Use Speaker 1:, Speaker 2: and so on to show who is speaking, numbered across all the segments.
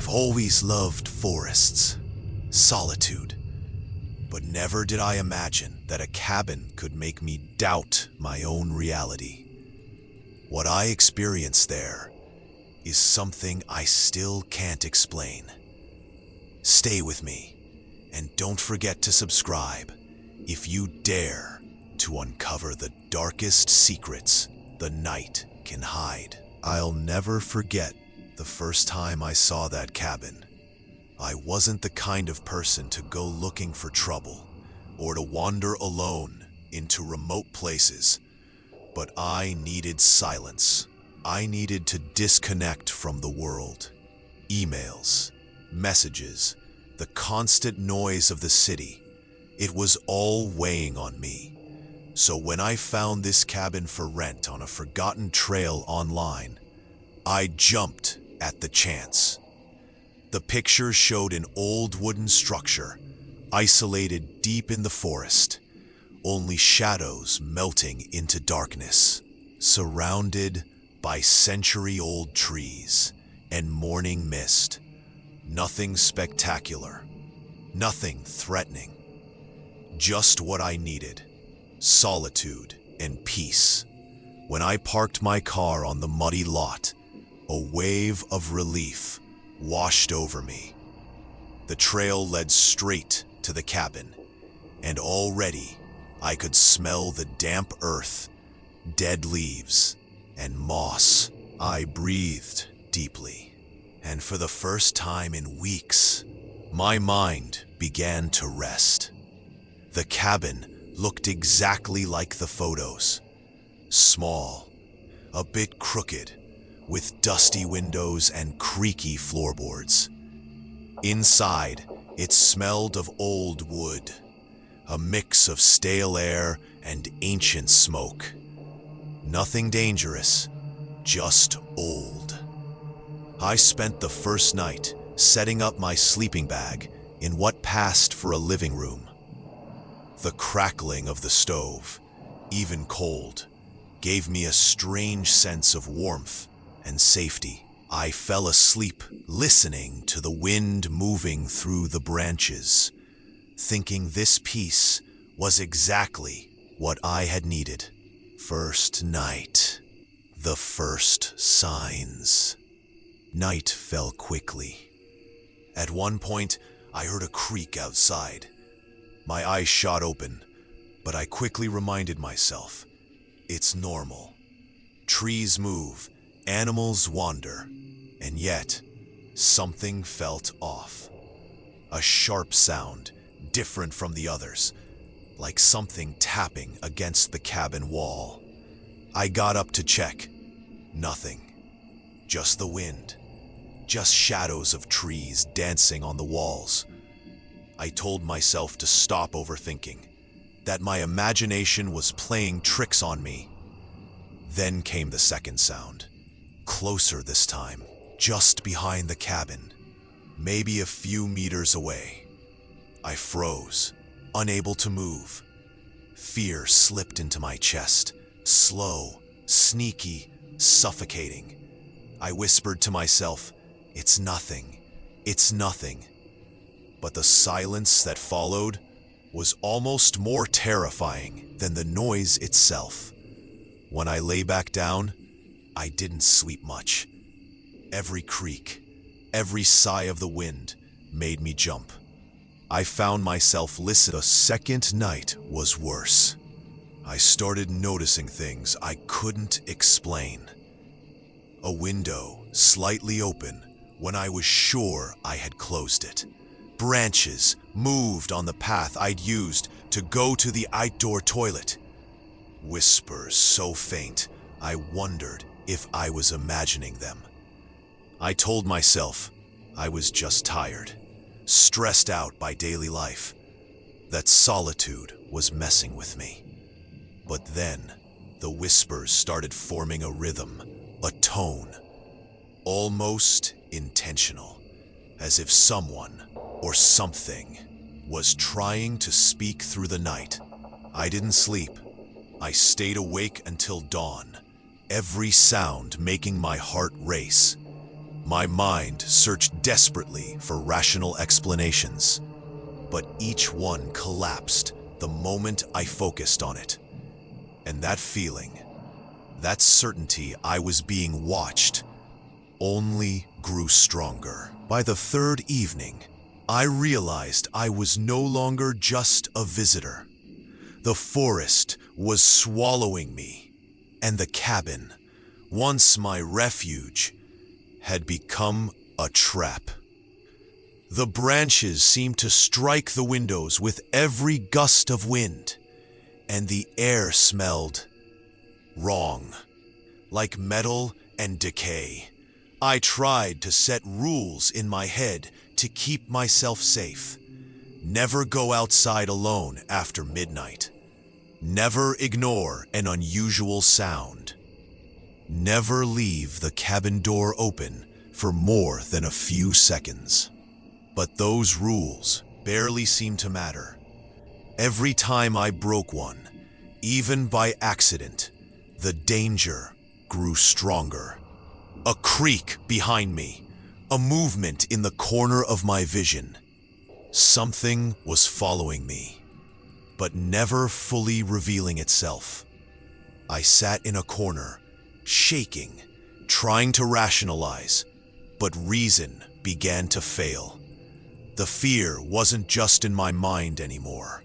Speaker 1: I've always loved forests, solitude, but never did I imagine that a cabin could make me doubt my own reality. What I experienced there is something I still can't explain. Stay with me, and don't forget to subscribe if you dare to uncover the darkest secrets the night can hide. I'll never forget the first time I saw that cabin. I wasn't the kind of person to go looking for trouble or to wander alone into remote places, but I needed silence. I needed to disconnect from the world. Emails, messages, the constant noise of the city. It was all weighing on me. So when I found this cabin for rent on a forgotten trail online, I jumped at the chance. The picture showed an old wooden structure, isolated deep in the forest, only shadows melting into darkness, surrounded by century-old trees and morning mist. Nothing spectacular, nothing threatening. Just what I needed, solitude and peace. When I parked my car on the muddy lot, a wave of relief washed over me. The trail led straight to the cabin, and already I could smell the damp earth, dead leaves, and moss. I breathed deeply, and for the first time in weeks, my mind began to rest. The cabin looked exactly like the photos. Small, a bit crooked, with dusty windows and creaky floorboards. Inside, it smelled of old wood, a mix of stale air and ancient smoke. Nothing dangerous, just old. I spent the first night setting up my sleeping bag in what passed for a living room. The crackling of the stove, even cold, gave me a strange sense of warmth and safety. I fell asleep listening to the wind moving through the branches, thinking this peace was exactly what I had needed. First night, the first signs. Night fell quickly. At one point, I heard a creak outside. My eyes shot open, but I quickly reminded myself, it's normal. Trees move, animals wander, and yet, something felt off. A sharp sound, different from the others, like something tapping against the cabin wall. I got up to check. Nothing. Just the wind. Just shadows of trees dancing on the walls. I told myself to stop overthinking, that my imagination was playing tricks on me. Then came the second sound. Closer this time, just behind the cabin, maybe a few meters away. I froze, unable to move. Fear slipped into my chest, slow, sneaky, suffocating. I whispered to myself, it's nothing, it's nothing. But the silence that followed was almost more terrifying than the noise itself. When I lay back down, I didn't sleep much. Every creak, every sigh of the wind made me jump. I found myself listening. The second night was worse. I started noticing things I couldn't explain. A window slightly open when I was sure I had closed it. Branches moved on the path I'd used to go to the outdoor toilet. Whispers so faint, I wondered if I was imagining them. I told myself I was just tired, stressed out by daily life, that solitude was messing with me. But then, the whispers started forming a rhythm, a tone, almost intentional, as if someone or something was trying to speak through the night. I didn't sleep. I stayed awake until dawn, every sound making my heart race. My mind searched desperately for rational explanations, but each one collapsed the moment I focused on it. And that feeling, that certainty I was being watched, only grew stronger. By the third evening, I realized I was no longer just a visitor. The forest was swallowing me, and the cabin, once my refuge, had become a trap. The branches seemed to strike the windows with every gust of wind, and the air smelled wrong, like metal and decay. I tried to set rules in my head to keep myself safe. Never go outside alone after midnight. Never ignore an unusual sound. Never leave the cabin door open for more than a few seconds. But those rules barely seemed to matter. Every time I broke one, even by accident, the danger grew stronger. A creak behind me, a movement in the corner of my vision. Something was following me, but never fully revealing itself. I sat in a corner, shaking, trying to rationalize, but reason began to fail. The fear wasn't just in my mind anymore.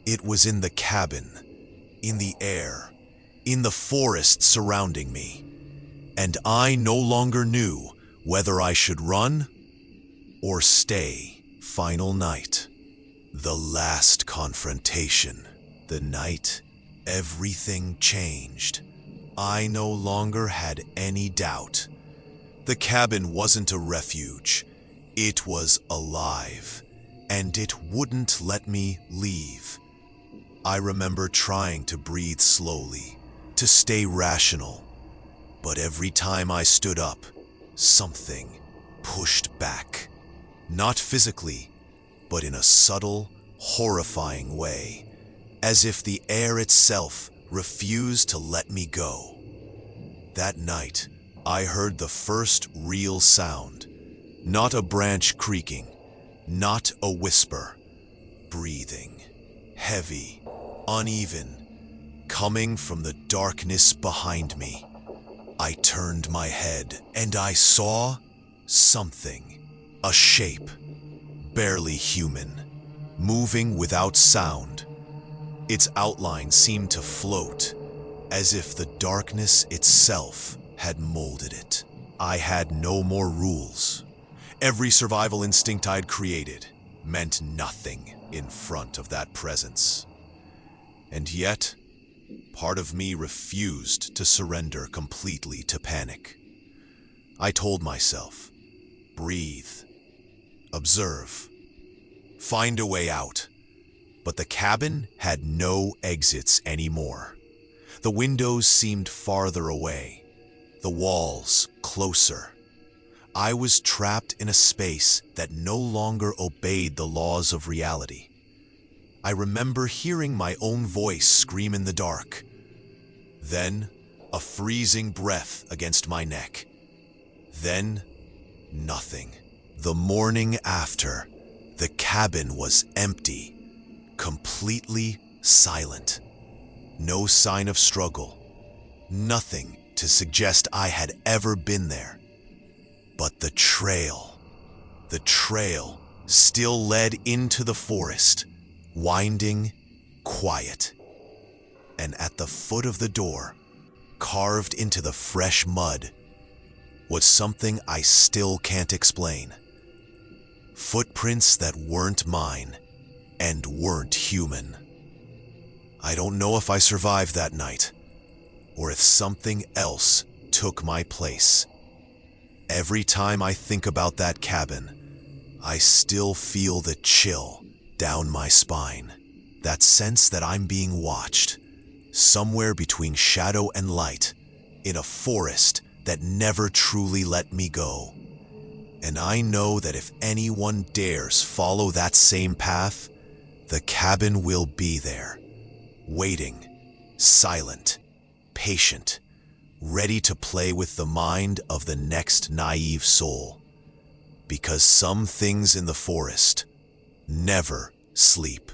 Speaker 1: It was in the cabin, in the air, in the forest surrounding me. And I no longer knew whether I should run or stay. Final night. The last confrontation. The night everything changed. I no longer had any doubt. The cabin wasn't a refuge. It was alive, and it wouldn't let me leave. I remember trying to breathe slowly, to stay rational. But every time I stood up, something pushed back. Not physically, but in a subtle, horrifying way, as if the air itself refused to let me go. That night, I heard the first real sound. Not a branch creaking, not a whisper. Breathing, heavy, uneven, coming from the darkness behind me. I turned my head, and I saw something. A shape, barely human, moving without sound. Its outline seemed to float, as if the darkness itself had molded it. I had no more rules. Every survival instinct I'd created meant nothing in front of that presence. And yet, part of me refused to surrender completely to panic. I told myself, breathe, observe, find a way out. But the cabin had no exits anymore. The windows seemed farther away, the walls closer. I was trapped in a space that no longer obeyed the laws of reality. I remember hearing my own voice scream in the dark. Then, a freezing breath against my neck. Then, nothing. The morning after, the cabin was empty, completely silent. No sign of struggle. Nothing to suggest I had ever been there. But the trail still led into the forest, winding, quiet. And at the foot of the door, carved into the fresh mud, was something I still can't explain. Footprints that weren't mine and weren't human. I don't know if I survived that night, or if something else took my place. Every time I think about that cabin, I still feel the chill down my spine. That sense that I'm being watched, somewhere between shadow and light, in a forest that never truly let me go. And I know that if anyone dares follow that same path, the cabin will be there, waiting, silent, patient, ready to play with the mind of the next naive soul. Because some things in the forest never sleep.